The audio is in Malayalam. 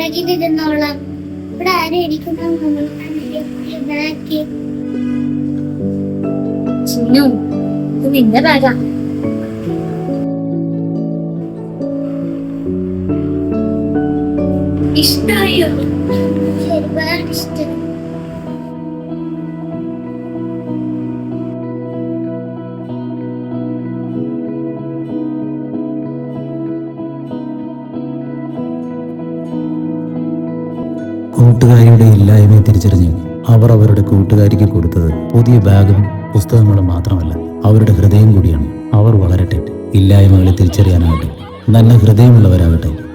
ബാഗിൽ ഇരുന്നോളാം. ഇവിടെ ആരും ഇരിക്കുന്ന ബാഗ്. ചിന്നു, ഇത് നിന്റെ ബാഗാ. ഇഷ്ടായോ? ഒരുപാട് ഇഷ്ടം. കൂട്ടുകാരിയുടെ ഇല്ലായ്മയെ തിരിച്ചറിഞ്ഞ് അവർ അവരുടെ കൂട്ടുകാരിക്ക് കൊടുത്തത് പുതിയ ബാഗും പുസ്തകങ്ങളും മാത്രമല്ല, അവരുടെ ഹൃദയം കൂടിയാണ്. അവർ വളരട്ടെ, ഇല്ലായ്മകളെ തിരിച്ചറിയാനാകട്ടെ, നല്ല ഹൃദയമുള്ളവരാകട്ടെ.